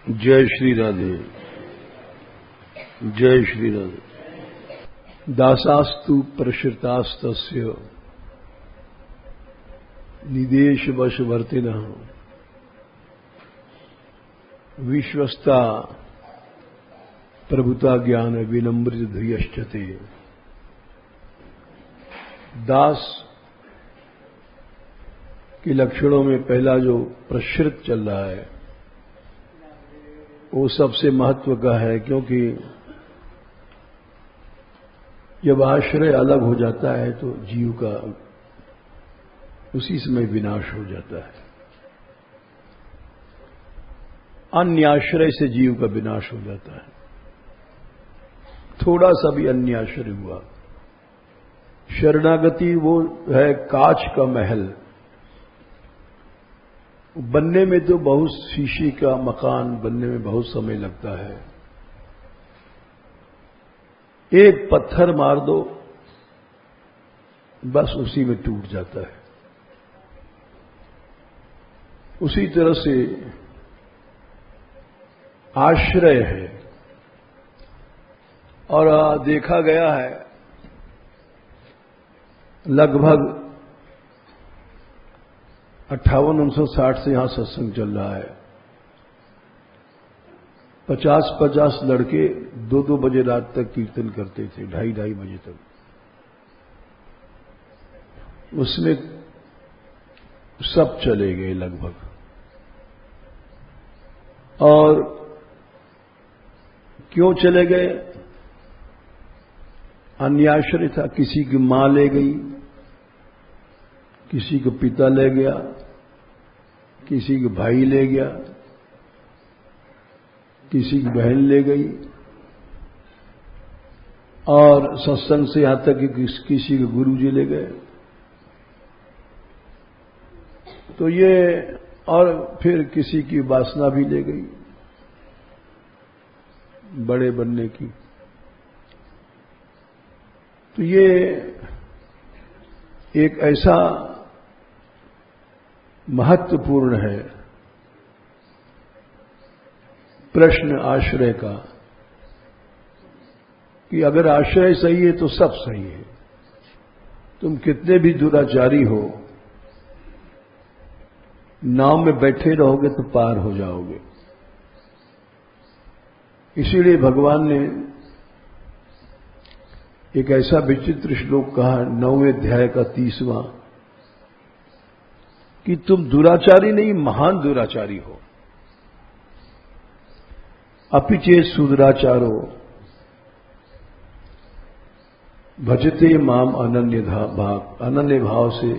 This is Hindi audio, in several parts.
जय श्री राधे। जय श्री राधे। दासास्तु प्रश्रितास्तस्य निदेश वशवर्तिनः विश्वस्ता प्रभुता ज्ञान विनम्रित ध्रियश्चते। दास के लक्षणों में पहला जो प्रश्रित चल रहा है वो सबसे महत्व का है, क्योंकि जब आश्रय अलग हो जाता है तो जीव का उसी समय विनाश हो जाता है। अन्य आश्रय से जीव का विनाश हो जाता है। थोड़ा सा भी अन्य आश्रय हुआ, शरणागति वो है कांच का महल। बनने में तो बहुत, शीशे का मकान बनने में बहुत समय लगता है। एक पत्थर मार दो बस उसी में टूट जाता है। उसी तरह से आश्रय है। और देखा गया है लगभग 58-59 से यहां सत्संग चल रहा है। 50-50 लड़के 2-2 बजे रात तक कीर्तन करते थे, 2:30 बजे तक। उसमें सब चले गए लगभग। और क्यों चले गए? अन्याश्रय था। किसी की मां ले गई, किसी को पिता ले गया, किसी को भाई ले गया, किसी की बहन ले गई, और सत्संग से यहां तक कि किसी के गुरुजी ले गए। तो ये, और फिर किसी की वासना भी ले गई बड़े बनने की। तो ये एक ऐसा महत्वपूर्ण है प्रश्न आश्रय का कि अगर आश्रय सही है तो सब सही है। तुम कितने भी दुराचारी हो, नाव में बैठे रहोगे तो पार हो जाओगे। इसीलिए भगवान ने एक ऐसा विचित्र श्लोक कहा 9वें अध्याय का 30वां, कि तुम दुराचारी नहीं, महान दुराचारी हो। अपिचे सुदुराचारो भजते माम अनन्य भाव। अनन्य भाव से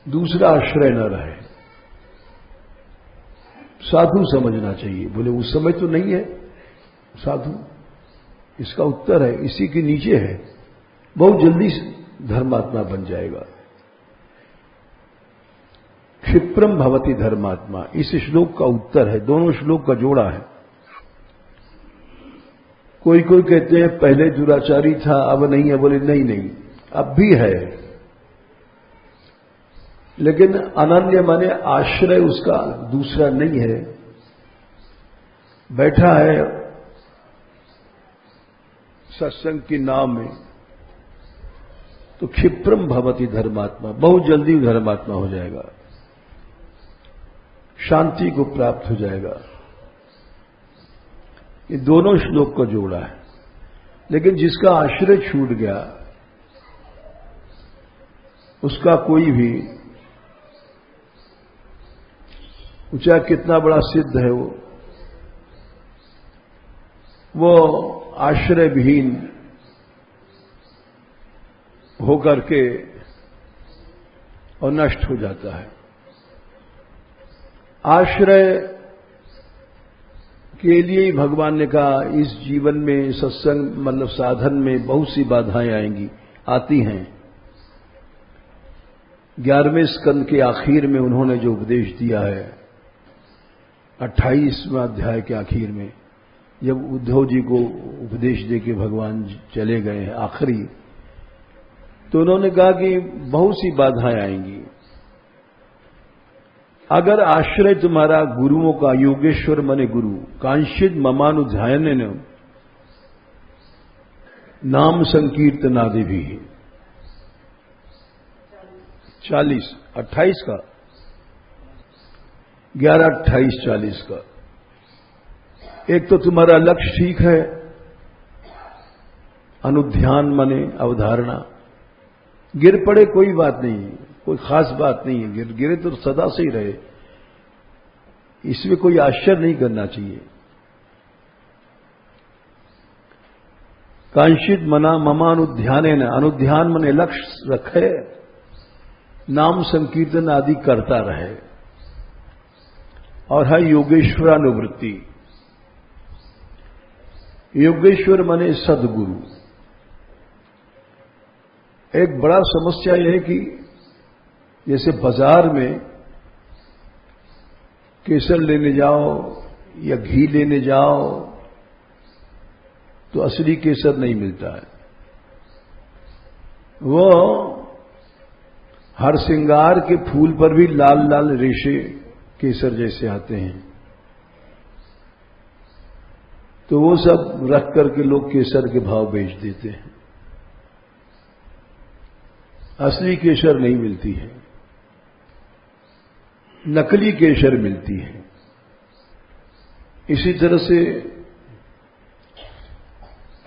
दूसरा आश्रय न रहे। साधु समझना चाहिए। बोले उस समय तो नहीं है साधु। इसका उत्तर है इसी के नीचे है। बहुत जल्दी धर्मात्मा बन जाएगा। क्षिप्रम भवति धर्मात्मा, इस श्लोक का उत्तर है। दोनों श्लोक का जोड़ा है। कोई कोई कहते हैं पहले दुराचारी था अब नहीं है। बोले नहीं नहीं, अब भी है, लेकिन अनन्य माने आश्रय उसका दूसरा नहीं है। बैठा है सत्संग की नाव में तो क्षिप्रम भवति धर्मात्मा, बहुत जल्दी धर्मात्मा हो जाएगा, शांति को प्राप्त हो जाएगा। ये दोनों श्लोक का जोड़ा है। लेकिन जिसका आश्रय छूट गया उसका कोई भी, चाहे कितना बड़ा सिद्ध है वो आश्रय विहीन होकर के और नष्ट हो जाता है। आश्रय के लिए ही भगवान ने कहा इस जीवन में सत्संग मतलब साधन में बहुत सी बाधाएं आएंगी, आती हैं। 11वें स्कंद के आखिर में उन्होंने जो उपदेश दिया है, 28वां अध्याय के आखिर में, जब उद्धव जी को उपदेश देके भगवान चले गए हैं आखिरी, तो उन्होंने कहा कि बहुत सी बाधाएं आएंगी। अगर आश्रय तुम्हारा गुरुओं का, योगेश्वर मने गुरु, कांशित ममानुध्यायन न नाम संकीर्तनादि भी 40, 28 का, 11, 28, 40 का। एक तो तुम्हारा लक्ष्य ठीक है, अनुध्यान मने अवधारणा, गिर पड़े कोई बात नहीं, कोई खास बात नहीं है, गिरे तो सदा से ही रहे, इसमें कोई आश्चर्य नहीं करना चाहिए। कांशित मना ममानुध्यान न, अनुध्यान मने लक्ष्य रखे, नाम संकीर्तन आदि करता रहे, और है योगेश्वरानुवृत्ति। योगेश्वर मने सदगुरु। एक बड़ा समस्या यह है कि जैसे बाजार में केसर लेने जाओ या घी लेने जाओ तो असली केसर नहीं मिलता है, वो हर श्रृंगार के फूल पर भी लाल लाल रेशे केसर जैसे आते हैं, तो वो सब रख करके लोग केसर के भाव बेच देते हैं, असली केसर नहीं मिलती है, नकली केसर मिलती है। इसी तरह से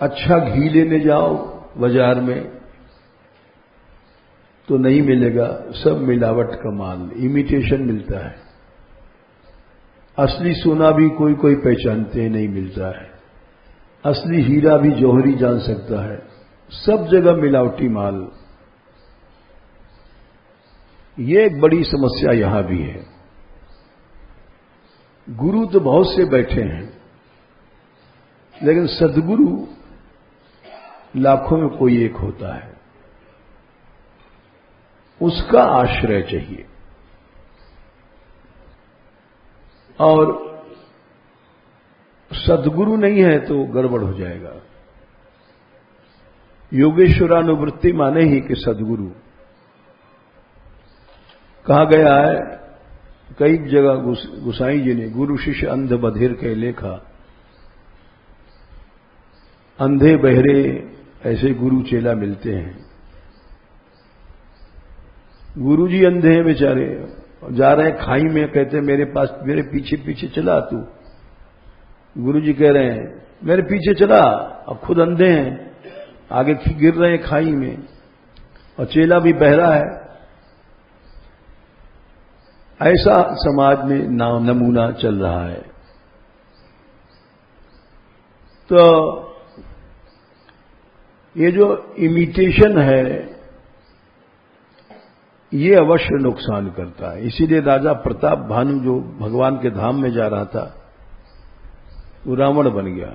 अच्छा घी लेने जाओ बाजार में तो नहीं मिलेगा, सब मिलावट का माल, इमिटेशन मिलता है। असली सोना भी कोई कोई पहचानते हैं, नहीं मिलता है। असली हीरा भी जौहरी जान सकता है, सब जगह मिलावटी माल। ये एक बड़ी समस्या यहां भी है। गुरु तो बहुत से बैठे हैं, लेकिन सद्गुरु लाखों में कोई एक होता है, उसका आश्रय चाहिए। और सद्गुरु नहीं है तो गड़बड़ हो जाएगा। योगेश्वरानुवृत्ति माने ही कि सद्गुरु। कहा गया है कई जगह गुसाई जी ने, गुरु शिष्य अंध बधिर के लेखा, अंधे बहरे ऐसे गुरु चेला मिलते हैं। गुरु जी अंधे हैं बेचारे, जा रहे हैं खाई में, कहते हैं मेरे पीछे पीछे चला तू। गुरु जी कह रहे हैं मेरे पीछे चला, अब खुद अंधे हैं, आगे गिर रहे हैं खाई में, और चेला भी बहरा है। ऐसा समाज में नमूना चल रहा है। तो ये जो इमिटेशन है ये अवश्य नुकसान करता है। इसीलिए राजा प्रताप भानु जो भगवान के धाम में जा रहा था वो रावण बन गया।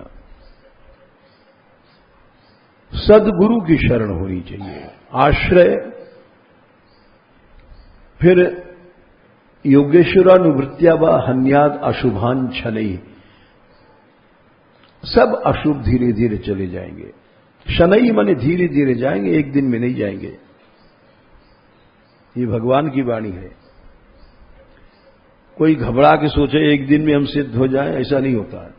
सद्गुरु की शरण होनी चाहिए, आश्रय। फिर योगेश्वरानुवृत्तिया व हन्याद अशुभान शनै, सब अशुभ धीरे धीरे चले जाएंगे। शनै माने धीरे धीरे जाएंगे, एक दिन में नहीं जाएंगे। ये भगवान की वाणी है। कोई घबरा के सोचे एक दिन में हम सिद्ध हो जाएं, ऐसा नहीं होता है।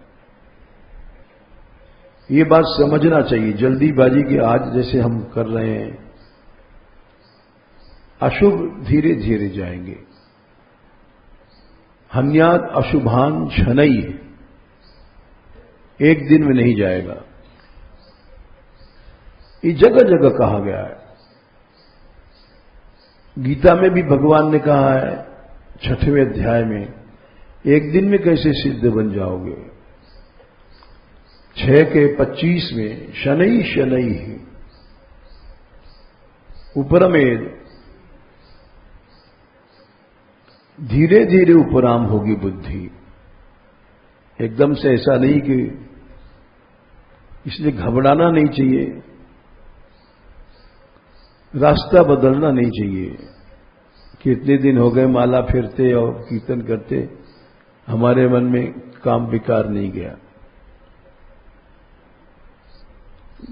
ये बात समझना चाहिए। जल्दीबाजी की आज जैसे हम कर रहे हैं, अशुभ धीरे धीरे जाएंगे। हन्याद अशुभान शनै, एक दिन में नहीं जाएगा। ये जगह जगह कहा गया है। गीता में भी भगवान ने कहा है 6वें अध्याय में, एक दिन में कैसे सिद्ध बन जाओगे। 6 के 25 में शनै शनै उपरमेद, धीरे धीरे उपराम होगी बुद्धि। एकदम से ऐसा नहीं कि, इसलिए घबराना नहीं चाहिए, रास्ता बदलना नहीं चाहिए। कितने दिन हो गए माला फिरते और कीर्तन करते, हमारे मन में काम विकार नहीं गया।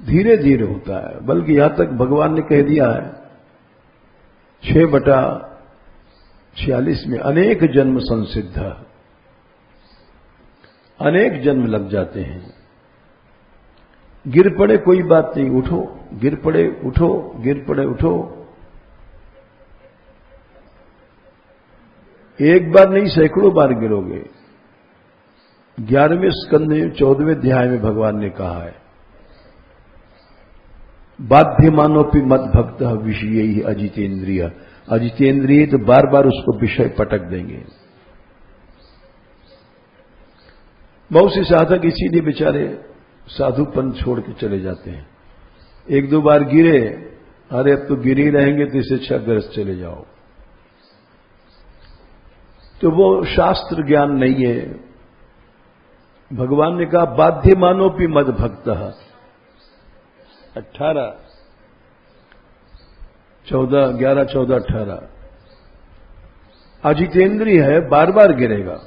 धीरे धीरे होता है। बल्कि यहां तक भगवान ने कह दिया है 6/8 46 में अनेक जन्म संसिद्ध, अनेक जन्म लग जाते हैं। गिर पड़े कोई बात नहीं, उठो, गिर पड़े उठो, गिर पड़े उठो। एक बार नहीं, सैकड़ों बार गिरोगे। 11वें स्कंद में 14वें अध्याय में भगवान ने कहा है, बाध्यमानोपि मद भक्त विषय ही अजितेंद्रिय। अजितेंद्रिय तो बार बार उसको विषय पटक देंगे। बहुत से साधक इसीलिए बेचारे साधुपन छोड़ के चले जाते हैं। एक दो बार गिरे, अरे अब तो गिरे ही रहेंगे तो इससे अच्छा गरज चले जाओ। तो वो शास्त्र ज्ञान नहीं है। भगवान ने कहा बाध्यमानोपि मद भक्त 18, 14, 11, 14, 18। अजितेंद्रिय है, बार बार गिरेगा।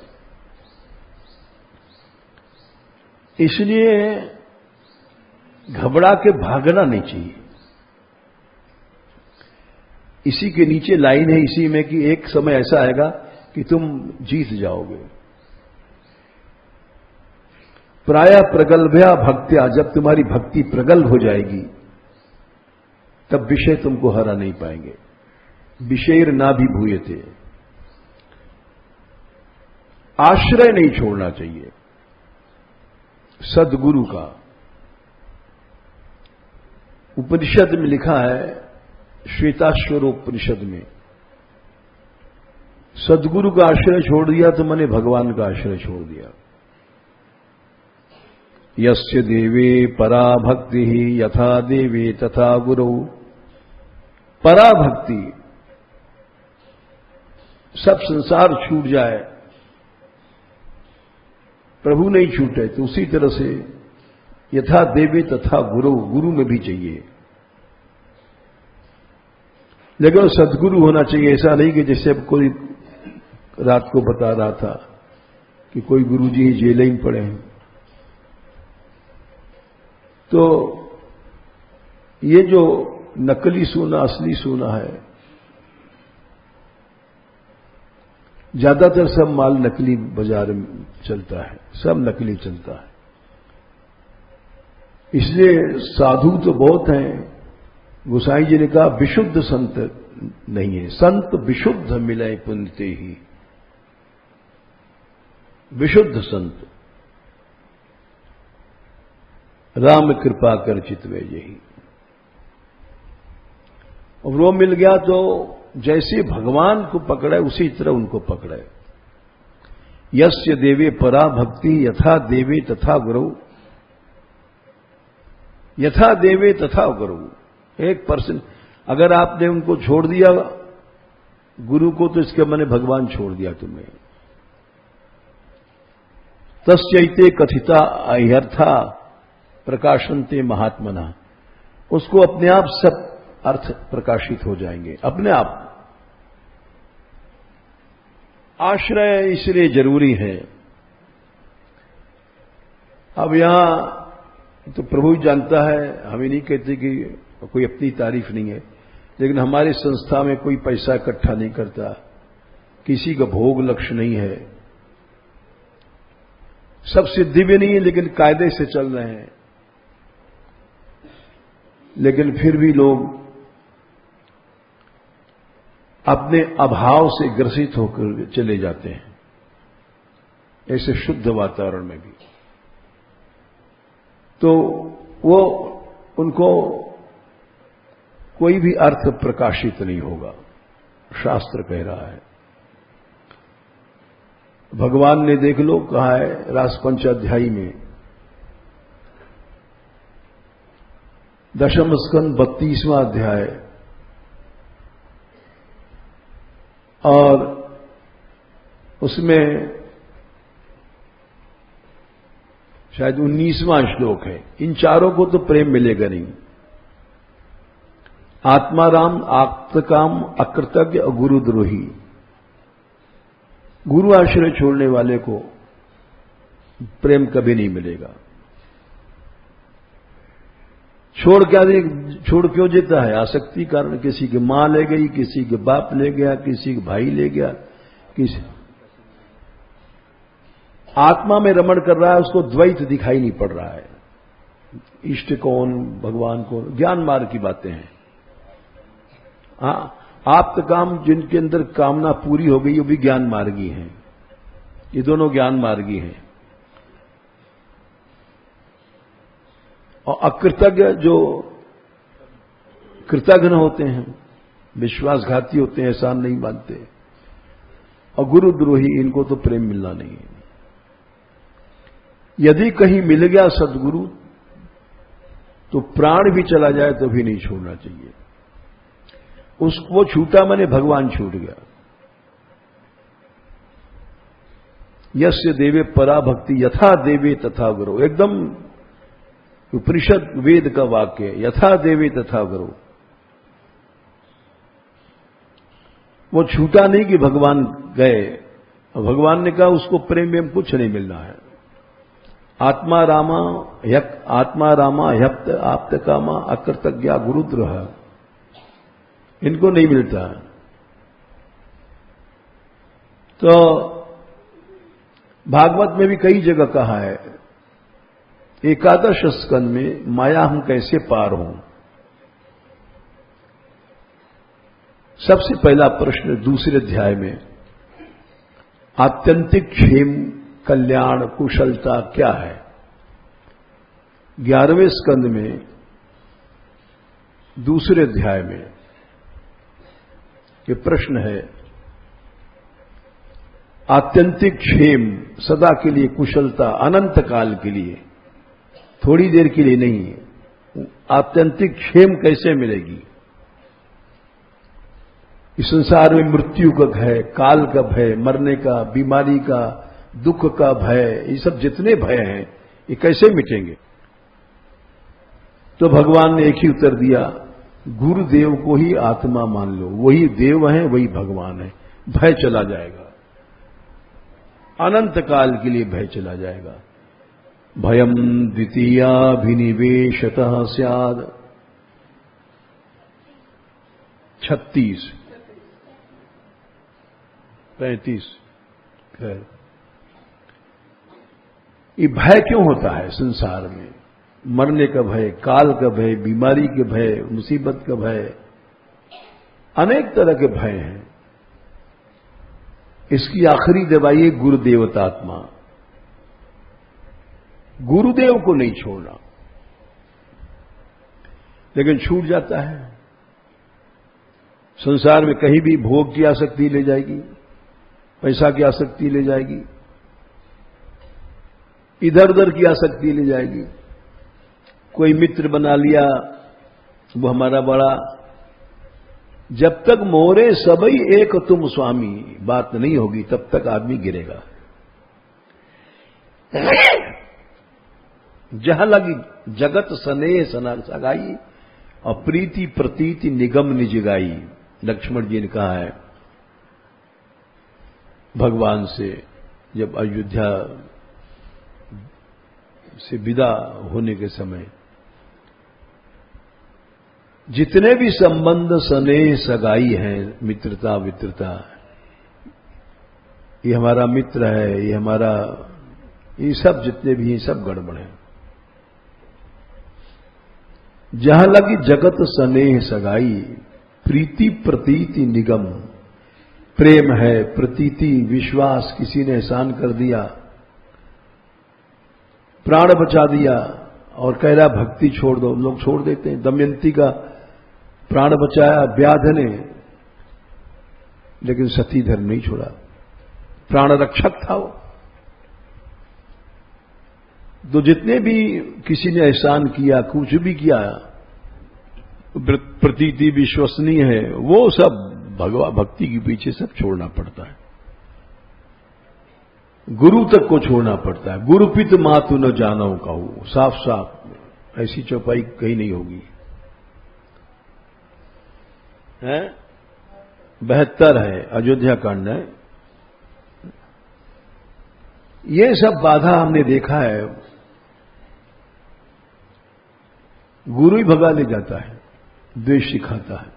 इसलिए घबरा के भागना नहीं चाहिए। इसी के नीचे लाइन है इसी में कि एक समय ऐसा आएगा कि तुम जीत जाओगे। प्राय प्रगल्भया भक्त्या, जब तुम्हारी भक्ति प्रगल्भ हो जाएगी तब विषय तुमको हरा नहीं पाएंगे। विषयर ना भी भूयते, आश्रय नहीं छोड़ना चाहिए सद्गुरु का। उपनिषद में लिखा है, श्वेताश्वर उपनिषद में, सद्गुरु का आश्रय छोड़ दिया तो मैंने भगवान का आश्रय छोड़ दिया। यस्य देवे परा भक्ति यथा देवे तथा गुरु। परा भक्ति, सब संसार छूट जाए, प्रभु नहीं छूटे तो उसी तरह से यथा देवे तथा गुरु, गुरु में भी चाहिए। लेकिन सद्गुरु होना चाहिए। ऐसा नहीं कि जैसे अब कोई रात को बता रहा था कि कोई गुरुजी ही जेल में पड़े हैं। तो ये जो नकली सोना असली सोना है, ज्यादातर सब माल नकली बाजार में चलता है, सब नकली चलता है। इसलिए साधु तो बहुत हैं। गोसाई जी ने कहा विशुद्ध संत नहीं है, संत विशुद्ध मिले पुण्यते ही। विशुद्ध संत राम कृपा कर चितवे यही। और वो मिल गया तो जैसे भगवान को पकड़े उसी तरह उनको पकड़े। यस्य देवे परा भक्ति यथा देवे तथा गुरु। यथा देवे तथा गुरु। 1% अगर आपने उनको छोड़ दिया गुरु को, तो इसके मैंने भगवान छोड़ दिया तुम्हें। तस्यैते कथिता अयर्था प्रकाशन्ते महात्मना। उसको अपने आप सब अर्थ प्रकाशित हो जाएंगे अपने आप। आश्रय इसलिए जरूरी है। अब यहां तो प्रभु जानता है, हम ही नहीं कहते कि कोई अपनी तारीफ नहीं है, लेकिन हमारी संस्था में कोई पैसा इकट्ठा नहीं करता, किसी का भोग लक्ष्य नहीं है, सब सिद्धि भी नहीं है लेकिन कायदे से चल रहे हैं। लेकिन फिर भी लोग अपने अभाव से ग्रसित होकर चले जाते हैं, ऐसे शुद्ध वातावरण में भी। तो वो उनको कोई भी अर्थ प्रकाशित नहीं होगा, शास्त्र कह रहा है। भगवान ने देख लो कहा है रासपंचाध्यायी में, दशम स्कंद 32वां अध्याय और उसमें शायद 19वां श्लोक है। इन चारों को तो प्रेम मिलेगा नहीं। आत्माराम, आप्तकाम, अकृतज्ञ और गुरुद्रोही। गुरु आश्रय छोड़ने वाले को प्रेम कभी नहीं मिलेगा। छोड़ क्यों देता है? आसक्ति कारण। किसी की मां ले गई, किसी के बाप ले गया, किसी के भाई ले गया, किसी आत्मा में रमण कर रहा है, उसको द्वैत दिखाई नहीं पड़ रहा है। इष्ट कौन, भगवान कौन, ज्ञान मार्ग की बातें हैं। आप तो काम जिनके अंदर कामना पूरी हो गई वो भी ज्ञान मार्गी हैं। ये दोनों ज्ञान मार्गी हैं। और अकृतज्ञ जो कृतज्ञ होते हैं, विश्वासघाती होते हैं, एहसान नहीं मानते, और गुरुद्रोही, इनको तो प्रेम मिलना नहीं है। यदि कहीं मिल गया सदगुरु तो प्राण भी चला जाए तो भी नहीं छोड़ना चाहिए। वो छूटा माने भगवान छूट गया। यस्य देवे परा भक्ति यथा देवे तथा गुरु, एकदम उपनिषद वेद का वाक्य है, यथा देवे तथा गुरु। वो छूटा नहीं कि भगवान गए, भगवान ने कहा उसको प्रेम में कुछ नहीं मिलना है। आत्मा रामा ह्यक्त आप्त कामा अकृतज्ञा गुरुद्रोह, इनको नहीं मिलता। तो भागवत में भी कई जगह कहा है, एकादश स्कंद में माया हम कैसे पार हों। सबसे पहला प्रश्न दूसरे अध्याय में, आत्यंतिक क्षेम कल्याण कुशलता क्या है। 11वें स्कंद में दूसरे अध्याय में ये प्रश्न है, आत्यंतिक क्षेम, सदा के लिए कुशलता, अनंत काल के लिए, थोड़ी देर के लिए नहीं। आत्यंतिक क्षेम कैसे मिलेगी? इस संसार में मृत्यु का भय, काल का भय, मरने का, बीमारी का, दुख का भय, ये सब जितने भय हैं ये कैसे मिटेंगे? तो भगवान ने एक ही उत्तर दिया, गुरुदेव को ही आत्मा मान लो, वही देव है, वही भगवान है। भय चला जाएगा, अनंत काल के लिए भय चला जाएगा। भयम द्वितीयाभिनिवेशतः स्याद। 36, 35। खैर, ये भय क्यों होता है संसार में? मरने का भय, काल का भय, बीमारी के भय, मुसीबत का भय, अनेक तरह के भय हैं। इसकी आखिरी दवाई है गुरुदेवतात्मा। गुरुदेव को नहीं छोड़ना, लेकिन छूट जाता है। संसार में कहीं भी भोग की आसक्ति ले जाएगी, पैसा की आसक्ति ले जाएगी, इधर उधर की आसक्ति ले जाएगी। कोई मित्र बना लिया, वो हमारा बड़ा, जब तक मोरे सबई एक तुम स्वामी बात नहीं होगी तब तक आदमी गिरेगा। जहां लगी जगत स्नेह सना सगाई और प्रीति प्रतीति निगम निज गाई। लक्ष्मण जी ने कहा है भगवान से, जब अयोध्या से विदा होने के समय, जितने भी संबंध स्नेह सगाई हैं, मित्रता वित्रता, ये हमारा मित्र है, ये हमारा, ये सब जितने भी हैं सब गड़बड़ है। जहां लगी जगत स्नेह सगाई, प्रीति प्रतीति निगम। प्रेम है, प्रतीति विश्वास, किसी ने एहसान कर दिया, प्राण बचा दिया और कह रहा भक्ति छोड़ दो, लोग छोड़ देते हैं। दमयंती का प्राण बचाया व्याध ने, लेकिन सतीधर नहीं छोड़ा, प्राण रक्षक था वो। तो जितने भी किसी ने एहसान किया, कुछ भी किया, प्रतीति विश्वसनीय है, वो सब भक्ति के पीछे सब छोड़ना पड़ता है। गुरु तक को छोड़ना पड़ता है। गुरुपित मातु न जानो कहूं, साफ साफ ऐसी चौपाई कहीं नहीं होगी। है 72 है, अयोध्या कांड है। ये सब बाधा हमने देखा है। गुरु ही भगा ले जाता है, द्वेष सिखाता है।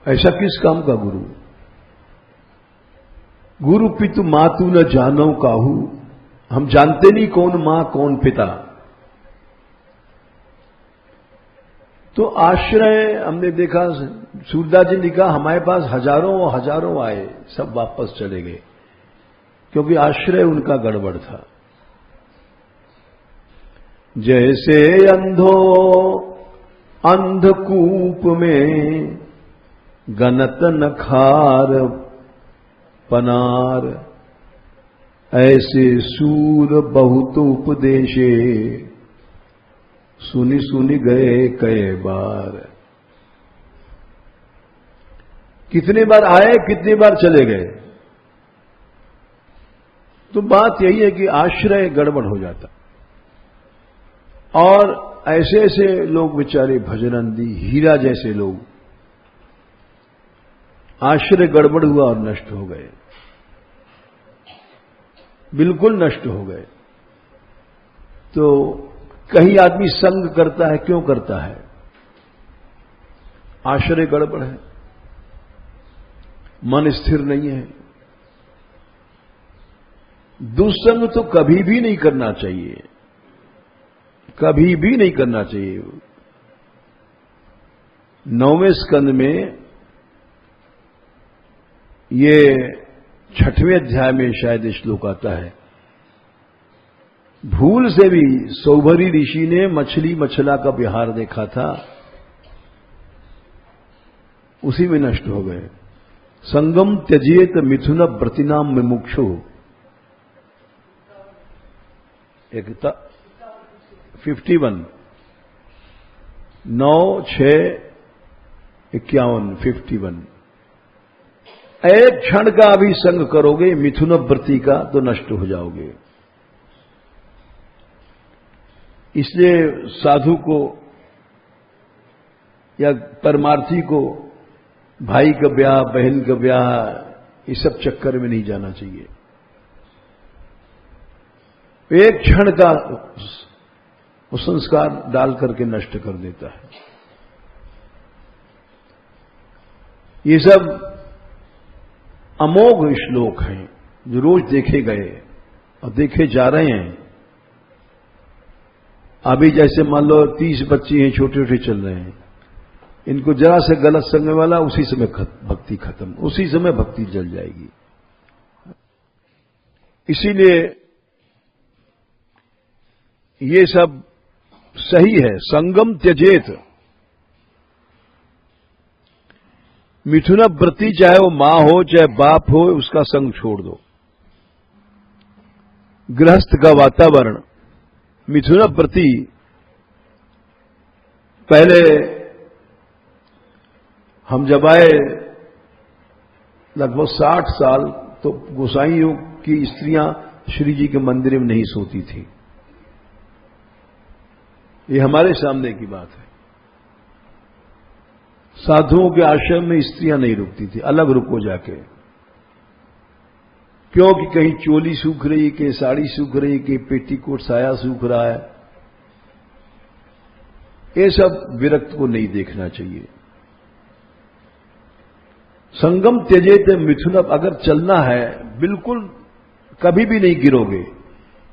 ऐसा किस काम का गुरु? गुरु पितु मातु न जानो काहू, हम जानते नहीं कौन मां कौन पिता। तो आश्रय हमने देखा, सूरदास जी ने कहा हमारे पास हजारों हजारों आए, सब वापस चले गए, क्योंकि आश्रय उनका गड़बड़ था। जैसे अंधो अंधकूप में गनत नखार पनार, ऐसे सूर बहुत उपदेशे सुनी सुनी गए कई बार। कितने बार आए, कितनी बार चले गए। तो बात यही है कि आश्रय गड़बड़ हो जाता। और ऐसे ऐसे लोग बेचारे भजनंदी हीरा जैसे लोग, आश्रय गड़बड़ हुआ और नष्ट हो गए, बिल्कुल नष्ट हो गए। तो कहीं आदमी संग करता है, क्यों करता है? आश्रय गड़बड़ है, मन स्थिर नहीं है। दुस्संग तो कभी भी नहीं करना चाहिए, कभी भी नहीं करना चाहिए। 9वें स्कंद में ये 6वें अध्याय में शायद श्लोक आता है, भूल से भी सौभरी ऋषि ने मछली मछला का विहार देखा था, उसी में नष्ट हो गए। संगम त्यजेत मिथुन व्रतिनाम मुमुक्षु, एकता 51 9 6 51 51। एक क्षण का भी संग करोगे मिथुन व्रति का तो नष्ट हो जाओगे। इसलिए साधु को या परमार्थी को भाई का ब्याह, बहन का ब्याह, इस सब चक्कर में नहीं जाना चाहिए। एक क्षण का वो संस्कार डाल करके नष्ट कर देता है। ये सब अमोघ श्लोक हैं जो रोज देखे गए और देखे जा रहे हैं। अभी जैसे मान लो 30 बच्चे हैं, छोटे छोटे चल रहे हैं, इनको जरा से गलत संग वाला, उसी समय भक्ति खत्म, उसी समय भक्ति जल जाएगी। इसीलिए ये सब सही है। संगम त्यजेत, मिथुन व्रति चाहे वो मां हो चाहे बाप हो, उसका संग छोड़ दो। गृहस्थ का वातावरण, मिथुन व्रति पहले हम जब आए लगभग 60 साल, तो गोसाइयों की स्त्रियां श्री जी के मंदिर में नहीं सोती थी। ये हमारे सामने की बात है। साधुओं के आश्रम में स्त्रियां नहीं रुकती थी, अलग रुको जाके। क्योंकि कहीं चोली सूख रही, कहीं साड़ी सूख रही, कहीं पेटीकोट साया सूख रहा है। ये सब विरक्त को नहीं देखना चाहिए। संगम त्यजेत मिथुन, अगर चलना है बिल्कुल कभी भी नहीं गिरोगे,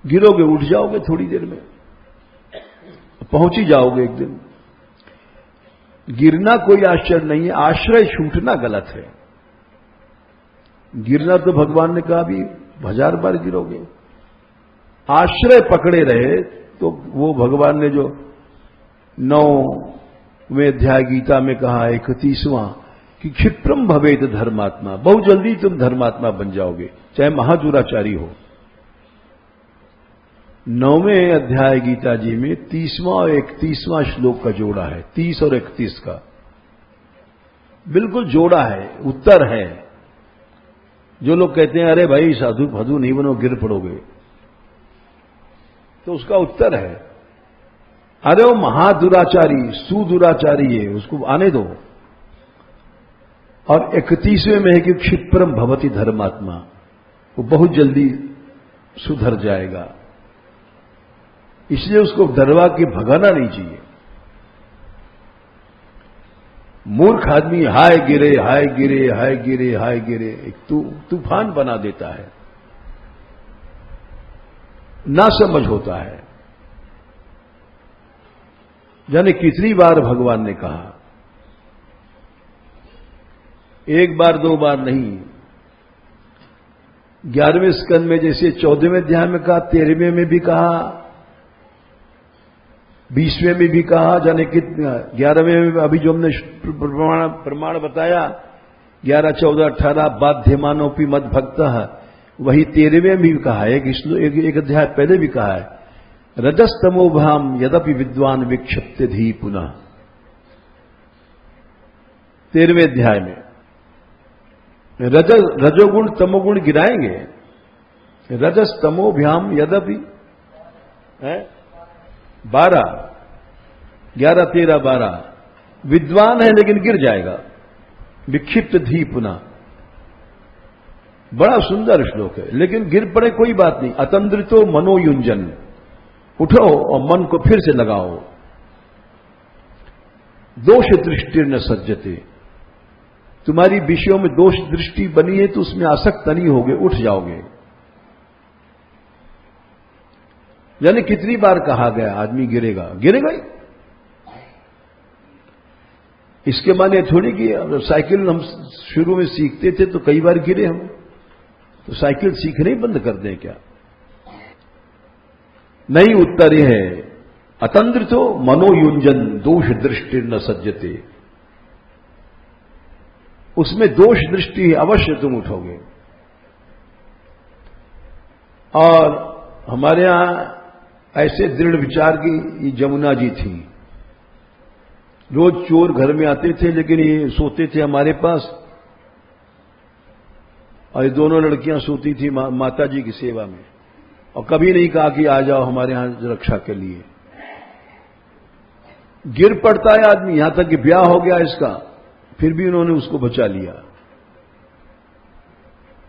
गिरोगे उठ जाओगे थोड़ी देर में, पहुंच ही जाओगे एक दिन। गिरना कोई आश्चर्य नहीं है, आश्रय छूटना गलत है। गिरना तो भगवान ने कहा भी 1000 बार गिरोगे। आश्रय पकड़े रहे तो वो भगवान ने जो 9वें अध्याय गीता में कहा 31वां कि क्षिप्रम भवेत धर्मात्मा, बहुत जल्दी तुम धर्मात्मा बन जाओगे, चाहे महादुराचारी हो। 9वें अध्याय गीता जी में 30वां और 31वां श्लोक का जोड़ा है, 30 और 31 का बिल्कुल जोड़ा है, उत्तर है। जो लोग कहते हैं अरे भाई साधु भदू नहीं बनो, गिर पड़ोगे, तो उसका उत्तर है अरे वो महादुराचारी सुदुराचारी है, उसको आने दो। और 31वें में है कि क्षिप्रम भवति धर्मात्मा, वो बहुत जल्दी सुधर जाएगा। इसलिए उसको डरवा के भगाना नहीं चाहिए। मूर्ख आदमी हाय गिरे हाय गिरे हाय गिरे हाय गिरे एक तूफान बना देता है, ना समझ होता है। जाने कितनी बार भगवान ने कहा, एक बार दो बार नहीं, 11वें स्कंद में जैसे 14वें अध्याय में कहा, 13वें में भी कहा, 20वें में भी कहा, जाने कितना 11वें में अभी जो हमने प्रमाण बताया 11, 14, 18 बाध्यमानोपि मद भक्त, वही 13वें में भी कहा है, एक अध्याय पहले भी कहा है, रजस्तमोभाम यदपि विद्वान विक्षिप्त धी पुनः। 13वें अध्याय में रजोगुण तमोगुण गिराएंगे, रजस्तमोभ्याम यदपि 12, 11, 13, 12 विद्वान है लेकिन गिर जाएगा, विक्षिप्त धी पुनः। बड़ा सुंदर श्लोक है, लेकिन गिर पड़े कोई बात नहीं। अतंद्रितो मनोयुंजन, उठो और मन को फिर से लगाओ। दोष दृष्टि न सज्जते, तुम्हारी विषयों में दोष दृष्टि बनी है तो उसमें आसक्त नहीं होगे, उठ जाओगे। यानी कितनी बार कहा गया आदमी गिरेगा, गिरेगा ही। इसके माने थोड़ी कि साइकिल हम शुरू में सीखते थे तो कई बार गिरे हम, तो साइकिल सीखने ही बंद कर दें क्या? नहीं, उत्तर यह है अतंद्रितो मनोयुंजन दोष दृष्टि न सज्जते, उसमें दोष दृष्टि अवश्य तुम उठोगे। और हमारे यहां ऐसे दृढ़ विचार की जमुना जी थी, रोज चोर घर में आते थे लेकिन ये सोते थे हमारे पास, और ये दोनों लड़कियां सोती थी माता जी की सेवा में, और कभी नहीं कहा कि आ जाओ हमारे यहां रक्षा के लिए। गिर पड़ता है आदमी, यहां तक कि ब्याह हो गया इसका, फिर भी उन्होंने उसको बचा लिया,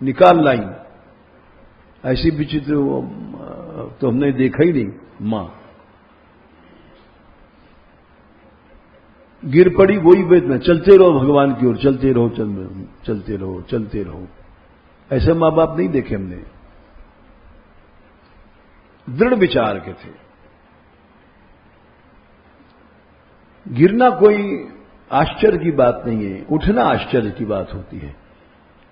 निकाल लाई। ऐसी विचित्र तो हमने देखा ही नहीं। मां गिर पड़ी, वही वेद में चलते रहो भगवान की ओर, चलते रहो चलते रहो चलते रहो। ऐसे मां बाप नहीं देखे हमने, दृढ़ विचार के थे। गिरना कोई आश्चर्य की बात नहीं है, उठना आश्चर्य की बात होती है।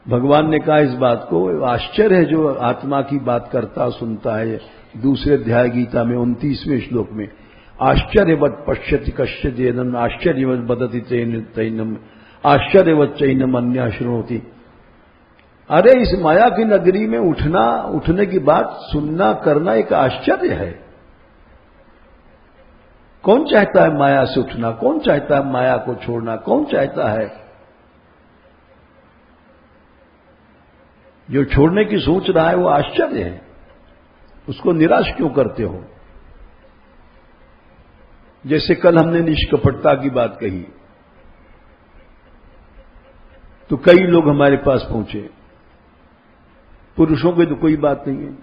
भगवान ने कहा इस बात को, आश्चर्य है जो आत्मा की बात करता सुनता है। दूसरे अध्याय गीता में 29वें श्लोक में आश्चर्यवत् पश्यति कश्चिदेनम आश्चर्यवत् बदति तैनम आश्चर्यवत् चैनम अन्य शृणोति। अरे इस माया की नगरी में उठने की बात सुनना करना एक आश्चर्य है। कौन चाहता है माया से उठना? कौन चाहता है माया को छोड़ना? कौन चाहता है? जो छोड़ने की सोच रहा है वो आश्चर्य है, उसको निराश क्यों करते हो? जैसे कल हमने निष्कपटता की बात कही तो कई लोग हमारे पास पहुंचे। पुरुषों की तो कोई बात नहीं है,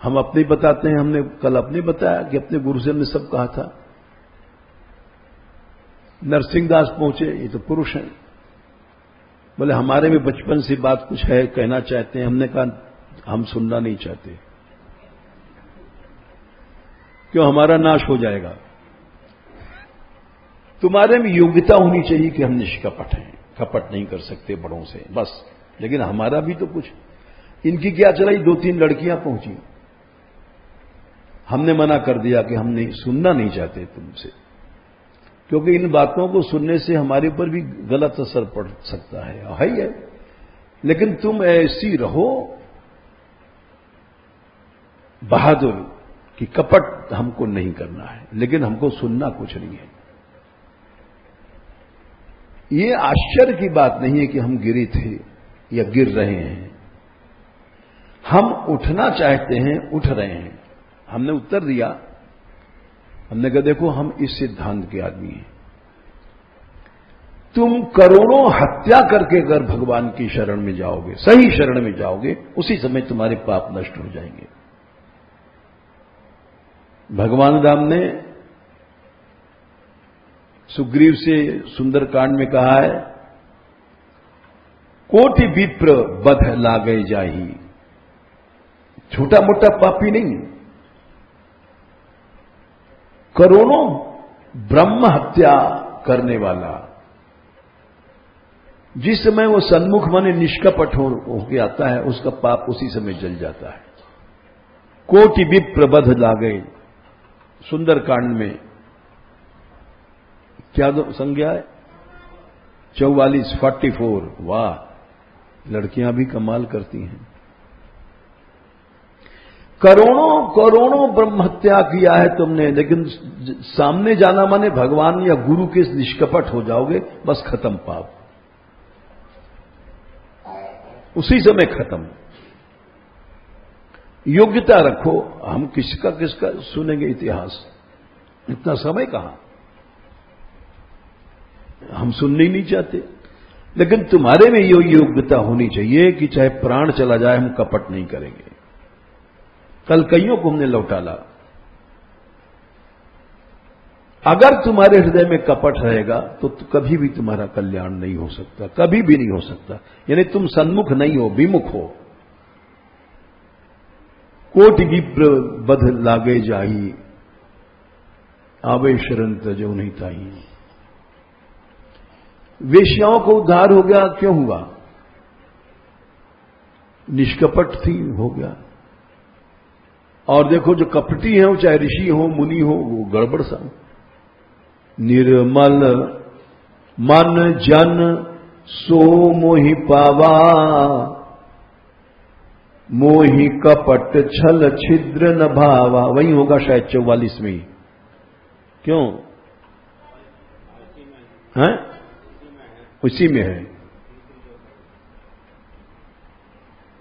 हम अपने बताते हैं। हमने कल अपने बताया कि अपने गुरु से हमने सब कहा था। नरसिंहदास पहुंचे, ये तो पुरुष हैं, बोले हमारे में बचपन से बात कुछ है, कहना चाहते हैं। हमने कहा हम सुनना नहीं चाहते, क्यों? हमारा नाश हो जाएगा। तुम्हारे में योग्यता होनी चाहिए कि हम निष्कपट हैं, कपट नहीं कर सकते बड़ों से, बस। लेकिन हमारा भी तो कुछ। इनकी क्या चलाई, 2-3 लड़कियां पहुंची, हमने मना कर दिया कि हम नहीं सुनना नहीं चाहते तुमसे, क्योंकि इन बातों को सुनने से हमारे ऊपर भी गलत असर पड़ सकता है ही है। लेकिन तुम ऐसी रहो बहादुर कि कपट हमको नहीं करना है, लेकिन हमको सुनना कुछ नहीं है। ये आश्चर्य की बात नहीं है कि हम गिरे थे या गिर रहे हैं। हम उठना चाहते हैं, उठ रहे हैं। हमने उत्तर दिया, हमने कहा देखो हम इस सिद्धांत के आदमी हैं। तुम करोड़ों हत्या करके अगर भगवान की शरण में जाओगे, सही शरण में जाओगे, उसी समय तुम्हारे पाप नष्ट हो जाएंगे। भगवान राम ने सुग्रीव से सुंदरकांड में कहा है, कोटि विप्र बध लागे जाही। छोटा मोटा पापी नहीं, करोड़ों ब्रह्म हत्या करने वाला, जिस समय वो सन्मुख माने निष्कपट होके आता है, उसका पाप उसी समय जल जाता है। कोटि विप्र बध लागे, सुंदरकांड में क्या संज्ञा है? 44। वाह, लड़कियां भी कमाल करती हैं। करोड़ों करोड़ों ब्रह्म हत्या किया है तुमने, लेकिन सामने जाना माने भगवान या गुरु के निष्कपट हो जाओगे, बस खत्म पाप, उसी समय खत्म। योग्यता रखो। हम किसका किसका सुनेंगे इतिहास, इतना समय कहां, हम सुनने ही नहीं चाहते। लेकिन तुम्हारे में ये योग्यता होनी चाहिए कि चाहे प्राण चला जाए हम कपट नहीं करेंगे। कल कईयों को हमने लौटाला। अगर तुम्हारे हृदय में कपट रहेगा तो कभी भी तुम्हारा कल्याण नहीं हो सकता, कभी भी नहीं हो सकता। यानी तुम सन्मुख नहीं हो, विमुख हो। कोटि विप्र बध लागे जाही, आवे शरण तजो नहीं ताही। वेश्याओं को उद्धार हो गया, क्यों हुआ? निष्कपट थी, हो गया। और देखो जो कपटी है, वो चाहे ऋषि हो मुनि हो, वो गड़बड़ सा। निर्मल मन जन सो मोहि पावा, मोहि कपट छल छिद्र न भावा। वही होगा शायद 44 में। क्यों है? उसी में है।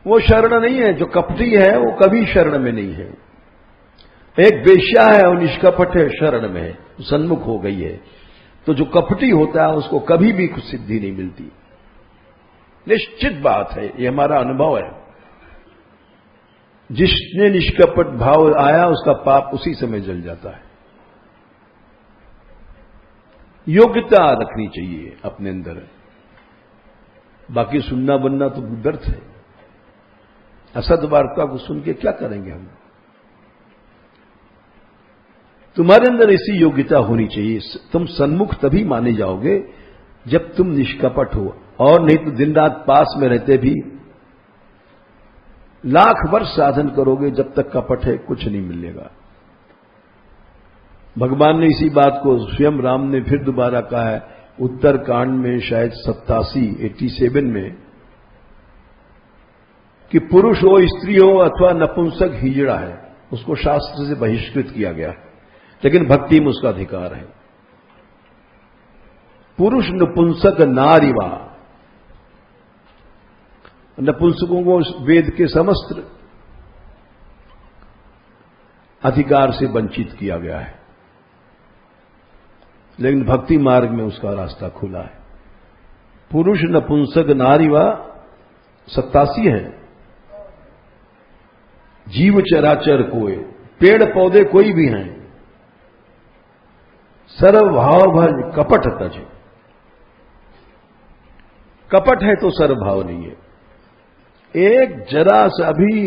वो शरण नहीं है, जो कपटी है वो कभी शरण में नहीं है। एक वेश्या है और निष्कपट है, शरण में है, सन्मुख हो गई है। तो जो कपटी होता है उसको कभी भी कुछ सिद्धि नहीं मिलती, निश्चित बात है, ये हमारा अनुभव है। जिसने निष्कपट भाव आया उसका पाप उसी समय जल जाता है। योग्यता रखनी चाहिए अपने अंदर, बाकी सुनना बनना तो व्यर्थ है। असद वार्ता को सुन के क्या करेंगे हम? तुम्हारे अंदर ऐसी योग्यता होनी चाहिए। तुम सन्मुख तभी माने जाओगे जब तुम निष्कपट हो, और नहीं तो दिन रात पास में रहते भी लाख वर्ष साधन करोगे, जब तक कपट है कुछ नहीं मिलेगा। भगवान ने इसी बात को स्वयं राम ने फिर दोबारा कहा है उत्तरकांड में, शायद 87 में, कि पुरुष हो स्त्री हो अथवा नपुंसक हिजड़ा है, उसको शास्त्र से बहिष्कृत किया गया है, लेकिन भक्ति में उसका अधिकार है। पुरुष नपुंसक नारीवा, नपुंसकों को वेद के समस्त अधिकार से वंचित किया गया है, लेकिन भक्ति मार्ग में उसका रास्ता खुला है। पुरुष नपुंसक नारीवा 87 है। जीव चराचर कोय, पेड़ पौधे कोई भी हैं, सर्वभाव भज कपट तज। कपट है तो सर्वभाव नहीं है। एक जरा सा भी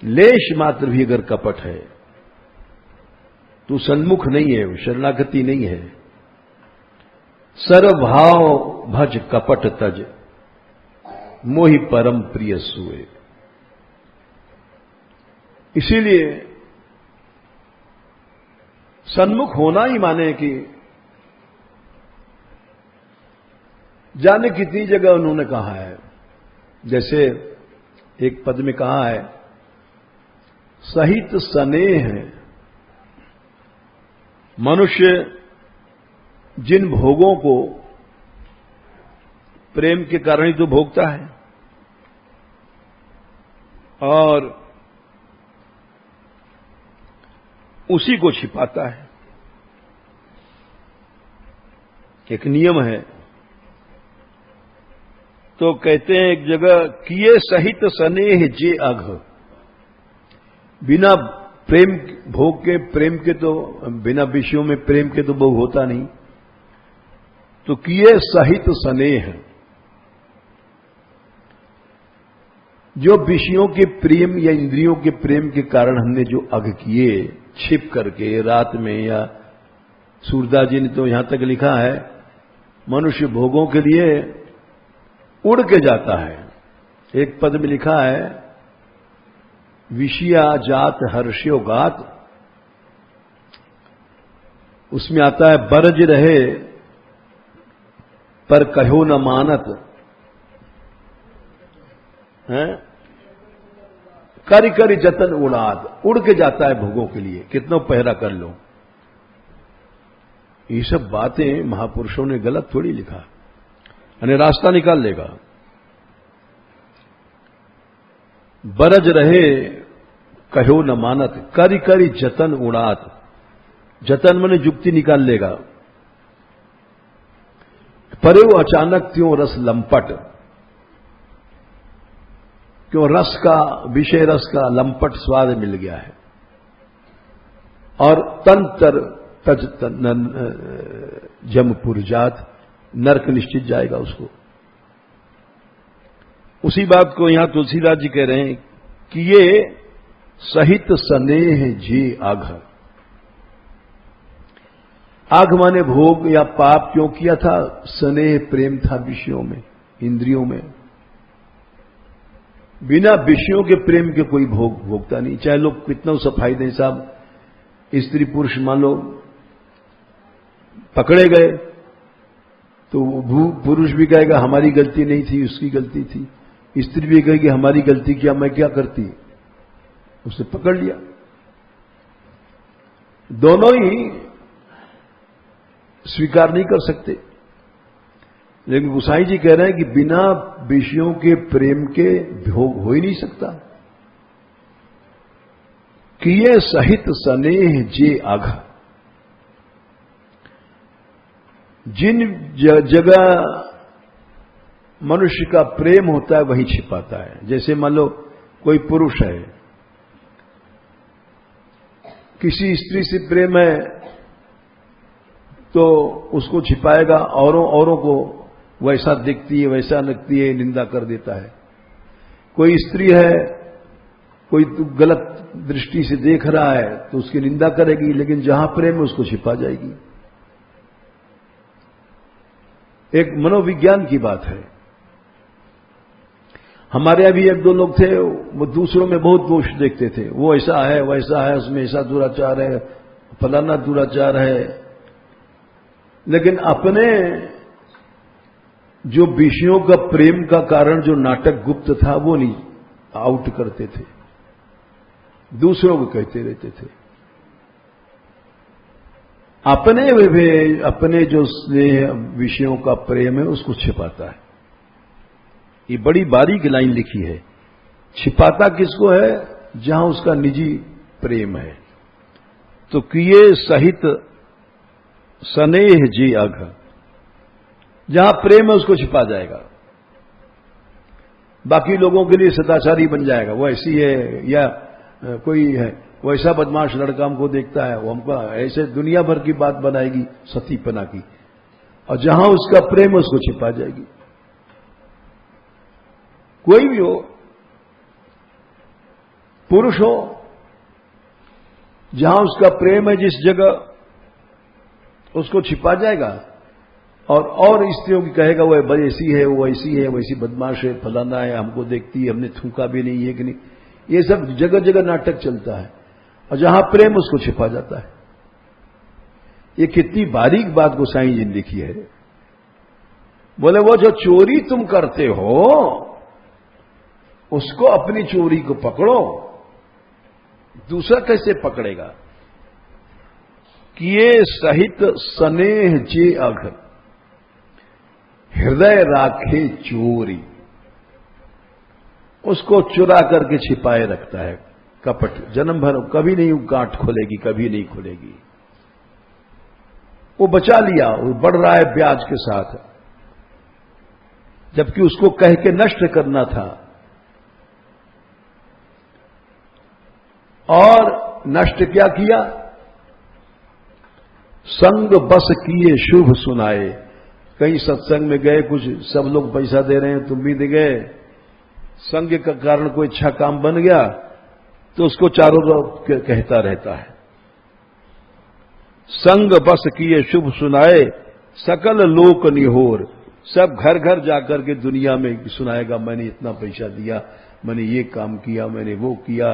लेश मात्र भी अगर कपट है तो सन्मुख नहीं है, शरणागति नहीं है। सर्वभाव भज कपट तज, मोहि परम प्रिय सुए। इसीलिए सन्मुख होना ही माने कि जाने कितनी जगह उन्होंने कहा है। जैसे एक पद में कहा है, सहित स्नेह मनुष्य जिन भोगों को प्रेम के कारण ही तो भोगता है, और उसी को छिपाता है। एक नियम है, तो कहते हैं एक जगह, किए सहित स्नेह जे अघ, बिना प्रेम भोग के, प्रेम के तो बिना विषयों में प्रेम के तो भोग होता नहीं। तो किए सहित स्नेह, जो विषयों के प्रेम या इंद्रियों के प्रेम के कारण हमने जो अघ किए छिप करके रात में, या सूरदास जी ने तो यहां तक लिखा है मनुष्य भोगों के लिए उड़ के जाता है। एक पद में लिखा है विषया जात हर्ष्यो गात, उसमें आता है बरज रहे पर कहो न मानत है, करी करी जतन उड़ाद, उड़ के जाता है भोगों के लिए, कितना पहरा कर लो। ये सब बातें महापुरुषों ने गलत थोड़ी लिखा, यानी रास्ता निकाल लेगा। बरज रहे कहो न मानत, करी करी जतन उड़ात, जतन मने जुक्ति निकाल लेगा। परे वो अचानक त्यों रस लंपट, क्यों रस का, विषय रस का लंपट स्वाद मिल गया है, और तंत्र तज जमपुर जात, नरक निश्चित जाएगा उसको। उसी बात को यहां तुलसीदास जी कह रहे हैं कि ये सहित स्नेह जे आघ, आघ माने भोग या पाप क्यों किया था? स्नेह प्रेम था विषयों में, इंद्रियों में। बिना विषयों के प्रेम के कोई भोग भोगता नहीं, चाहे लोग कितना सफाई दें। साहब स्त्री पुरुष मान लो पकड़े गए तो पुरुष भी कहेगा हमारी गलती नहीं थी, उसकी गलती थी। स्त्री भी कहेगी हमारी गलती किया, मैं क्या करती, उसे पकड़ लिया। दोनों ही स्वीकार नहीं कर सकते। लेकिन गोसाई जी कह रहे हैं कि बिना विषयों के प्रेम के भोग हो ही नहीं सकता। किए सहित स्नेह जे आघ, जिन जगह मनुष्य का प्रेम होता है वही छिपाता है। जैसे मान लो कोई पुरुष है, किसी स्त्री से प्रेम है तो उसको छिपाएगा, औरों को वैसा दिखती है वैसा लगती है, निंदा कर देता है। कोई स्त्री है, कोई गलत दृष्टि से देख रहा है तो उसकी निंदा करेगी, लेकिन जहां प्रेम है उसको छिपा जाएगी। एक मनोविज्ञान की बात है। हमारे यहां भी एक दो लोग थे, वो दूसरों में बहुत दोष देखते थे, वो ऐसा है वैसा है, उसमें ऐसा दुराचार है, फलाना दुराचार है। लेकिन अपने जो विषयों का प्रेम का कारण जो नाटक गुप्त था वो नहीं आउट करते थे, दूसरों को कहते रहते थे। अपने जो स्नेह विषयों का प्रेम है उसको छिपाता है। ये बड़ी बारीक लाइन लिखी है। छिपाता किसको है? जहां उसका निजी प्रेम है। तो किए सहित स्नेह जी अघ, जहां प्रेम है उसको छिपा जाएगा, बाकी लोगों के लिए सदाचारी बन जाएगा। वो ऐसी है, या कोई है वैसा बदमाश लड़का हमको देखता है, वो हमको ऐसे दुनिया भर की बात बनाएगी सतीपना की, और जहां उसका प्रेम उसको छिपा जाएगी। कोई भी हो, पुरुष हो, जहां उसका प्रेम है जिस जगह उसको छिपा जाएगा, और स्त्रियों की कहेगा वो बड़ी ऐसी है, वो ऐसी है, वैसी बदमाश है, फलाना है, हमको देखती है, हमने थूका भी नहीं है कि नहीं। ये सब जगह जगह नाटक चलता है, और जहां प्रेम उसको छिपा जाता है। ये कितनी बारीक बात गोसाई जी ने लिखी है। बोले वो जो चोरी तुम करते हो उसको, अपनी चोरी को पकड़ो, दूसरा कैसे पकड़ेगा? किए सहित स्नेह जे अघ, हृदय राखे चोरी, उसको चुरा करके छिपाए रखता है। कपट जन्म भर कभी नहीं गांठ खोलेगी, कभी नहीं खुलेगी। वो बचा लिया, वो बढ़ रहा है ब्याज के साथ, जबकि उसको कह के नष्ट करना था। और नष्ट क्या किया? संग बस किए शुभ सुनाए। कहीं सत्संग में गए, कुछ सब लोग पैसा दे रहे हैं, तुम भी दे गए, संग का कारण कोई अच्छा काम बन गया तो उसको चारों तरफ कहता रहता है। संग बस किए शुभ सुनाए, सकल लोक निहोर। सब घर घर जाकर के दुनिया में सुनाएगा, मैंने इतना पैसा दिया, मैंने ये काम किया, मैंने वो किया।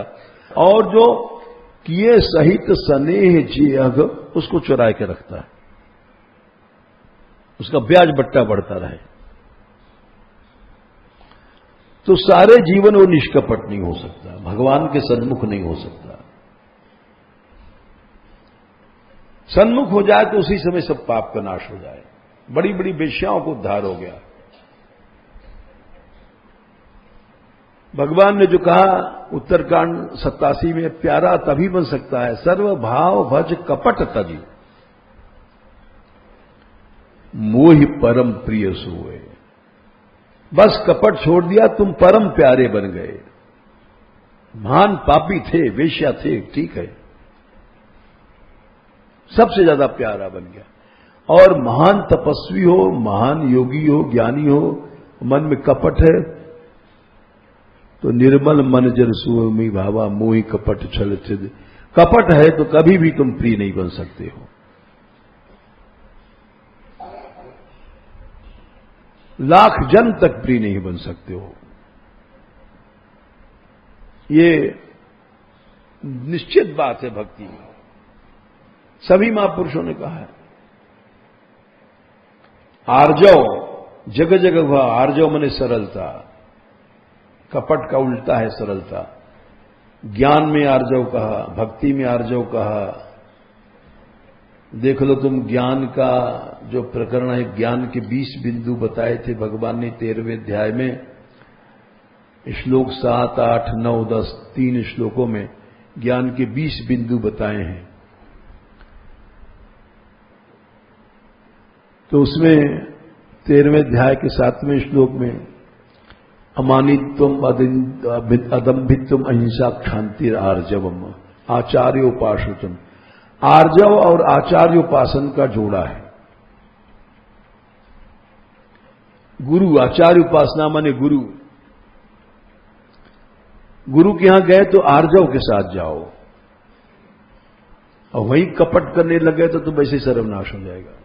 और जो किए सहित स्नेह जियग, उसको चुरा के रखता है, उसका ब्याज बट्टा बढ़ता रहे। तो सारे जीवन वो निष्कपट नहीं हो सकता, भगवान के सन्मुख नहीं हो सकता। सन्मुख हो जाए तो उसी समय सब पाप का नाश हो जाए। बड़ी बड़ी वेश्याओं को उद्धार हो गया। भगवान ने जो कहा उत्तरकांड 87 में, प्यारा तभी बन सकता है सर्वभाव भज कपट तजी, मोहि परम प्रिय सोए। बस कपट छोड़ दिया, तुम परम प्यारे बन गए। महान पापी थे, वेश्या थे, ठीक है, सबसे ज्यादा प्यारा बन गया। और महान तपस्वी हो, महान योगी हो, ज्ञानी हो, मन में कपट है तो निर्मल मन जर सुमि भावा मोहि कपट छल छिद। कपट है तो कभी भी तुम प्रिय नहीं बन सकते हो। लाख जन तक प्रिय नहीं बन सकते हो। ये निश्चित बात है भक्ति में, सभी महापुरुषों ने कहा है। आर्जव जगह जगह हुआ, आर्जव माने सरलता, कपट का उल्टा है सरलता। ज्ञान में आर्जव कहा, भक्ति में आर्जव कहा। देख लो तुम, ज्ञान का जो प्रकरण है, ज्ञान के 20 बिंदु बताए थे भगवान ने 13वें अध्याय में। श्लोक 7, 8, 9, 10, 3 श्लोकों में ज्ञान के 20 बिंदु बताए हैं। तो उसमें 13वें अध्याय के 7वें श्लोक में अमानित्वम अदम्भित्वम अहिंसा क्षांतिर आर्जवम आचार्योपासुतम। आर्जव और आचार्योपासन का जोड़ा है। गुरु, आचार्य उपासना माने गुरु। गुरु के यहां गए तो आर्जव के साथ जाओ, और वहीं कपट करने लगे तो तुम वैसे सर्वनाश हो जाएगा।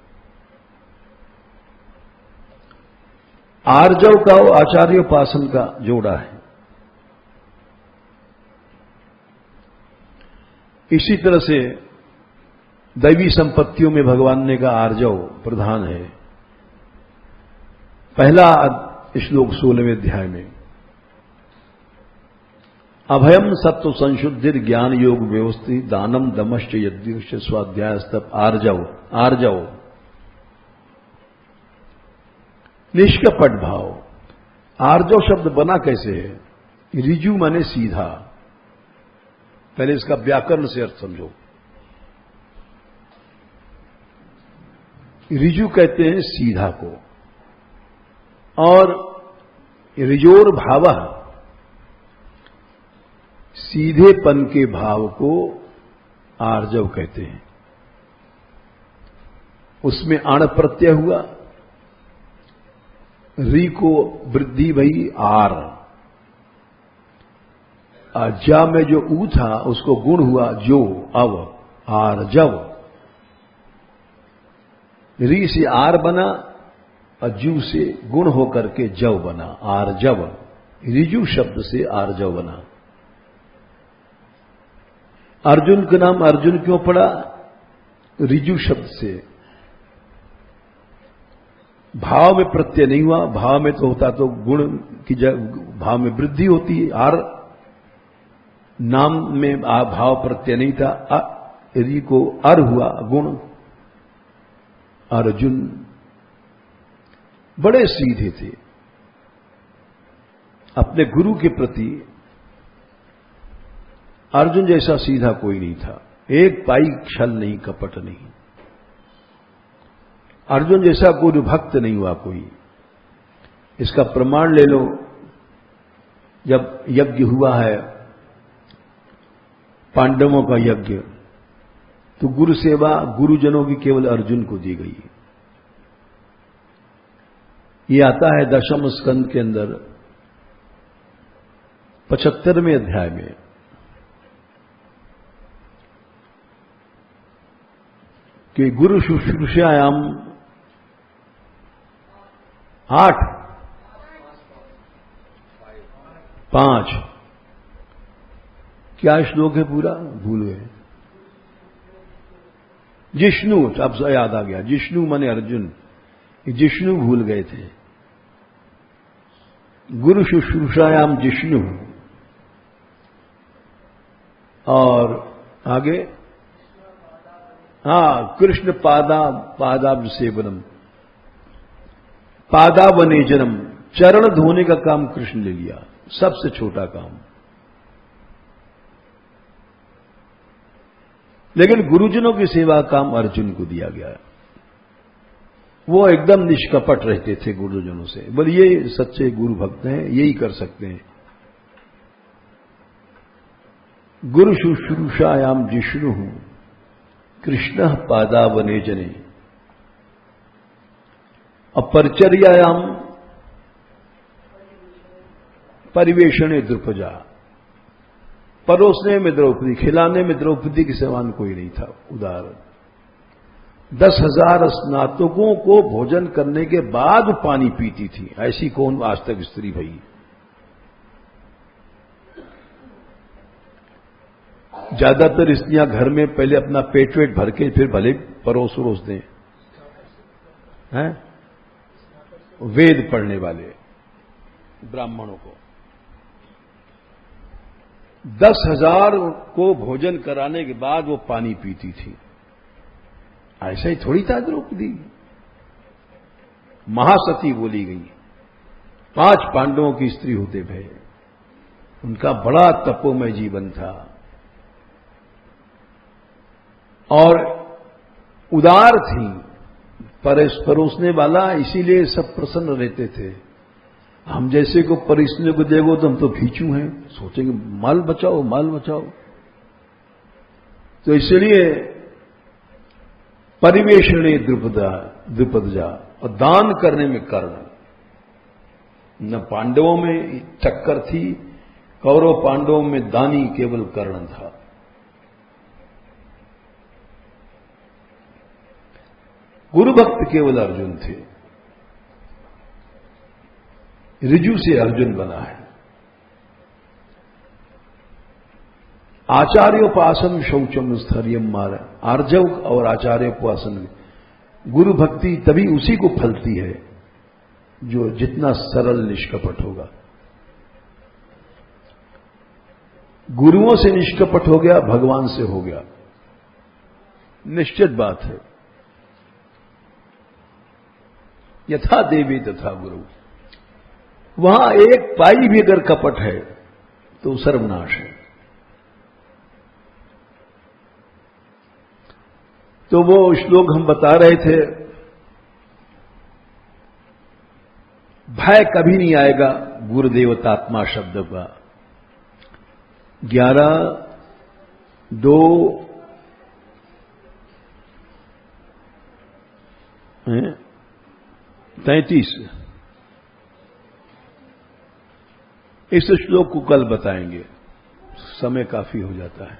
आर्जव का और आचार्योपासन का जोड़ा है। इसी तरह से दैवी संपत्तियों में भगवान ने कहा आर्जव प्रधान है। पहला श्लोक 16वें अध्याय में, अभयम सत्व संशुद्धिर ज्ञान योग व्यवस्थित दानम दमश्च यज्ञ स्वाध्याय स्तप आर्जव। आर्जव निष्कपट भाव। आर्जव शब्द बना कैसे है? रिजु माने सीधा। पहले इसका व्याकरण से अर्थ समझो। रिजु कहते हैं सीधा को, और रिजोर भाव, सीधेपन के भाव को आर्जव कहते हैं। उसमें अण प्रत्यय हुआ, री को वृद्धि भई आर, जा में जो ऊ था उसको गुण हुआ जो, अव आर्जव। री से आर बना और जू से गुण होकर के जव बना, आर्जव। रिजु शब्द से आर्जव बना। अर्जुन का नाम अर्जुन क्यों पड़ा? रिजु शब्द से। भाव में प्रत्यय नहीं हुआ, भाव में तो होता तो गुण की भाव में वृद्धि होती है। आर नाम में भाव प्रत्यय नहीं था, री को अर हुआ गुण। अर्जुन बड़े सीधे थे अपने गुरु के प्रति। अर्जुन जैसा सीधा कोई नहीं था, एक पाई छल नहीं, कपट नहीं। अर्जुन जैसा गुरु भक्त नहीं हुआ कोई। इसका प्रमाण ले लो, जब यज्ञ हुआ है पांडवों का यज्ञ, तो गुरु सेवा गुरुजनों की केवल अर्जुन को दी गई। ये आता है दशम स्कंद के अंदर 75वें अध्याय में। कि गुरु शुश्रूषायाम 5 क्या श्लोक है पूरा, भूल गए। जिष्णु, अब याद आ गया, जिष्णु माने अर्जुन, जिष्णु भूल गए थे। गुरु शुश्रूषायाम जिष्णु, और आगे कृष्ण पादाब्ज सेवनम, पादावनेजनम, चरण धोने का काम कृष्ण ले लिया, सबसे छोटा काम। लेकिन गुरुजनों की सेवा का काम अर्जुन को दिया गया। वो एकदम निष्कपट रहते थे गुरुजनों से, बोले ये सच्चे गुरु भक्त हैं, यही कर सकते हैं। गुरु शुश्रूषायाम जिष्णु कृष्ण पादावनेजने, अपरिचर्यायाम परिवेशणे द्रुपजा, परोसने में द्रौपदी, खिलाने में द्रौपदी के समान कोई नहीं था। उदाहरण 10,000 स्नातकों को भोजन करने के बाद पानी पीती थी, ऐसी कौन आज तक स्त्री भई। ज्यादातर स्त्रियां घर में पहले अपना पेट वेट भर के फिर भले परोस वरोस दें, हैं? वेद पढ़ने वाले ब्राह्मणों को 10,000 को भोजन कराने के बाद वो पानी पीती थी। ऐसा ही थोड़ी था द्रौपदी, महासती बोली गई। 5 पांडवों की स्त्री होते भय, उनका बड़ा तपोमय जीवन था और उदार थी, परोसने वाला, इसीलिए सब प्रसन्न रहते थे। हम जैसे को परिसने को देखो तो हम तो भीचू हैं, सोचेंगे माल बचाओ माल बचाओ। तो इसलिए परिवेशणे द्रुपदजा, और दान करने में कर्ण। न पांडवों में टक्कर थी, कौरव पांडवों में दानी केवल कर्ण था। गुरु भक्त केवल अर्जुन थे, ऋजु से अर्जुन बना है। आचार्योपासन शौचम स्थर्यम मार, आर्जव और आचार्योपासन, गुरु भक्ति तभी उसी को फलती है जो जितना सरल निष्कपट होगा। गुरुओं से निष्कपट हो गया, भगवान से हो गया, निश्चित बात है। यथा देवी तथा गुरु, वहां एक पाई भी अगर कपट है तो सर्वनाश है। तो वो श्लोक हम बता रहे थे, भय कभी नहीं आएगा गुरुदेवतात्मा शब्द का। 11:2-33 इस श्लोक को कल बताएंगे, समय काफी हो जाता है।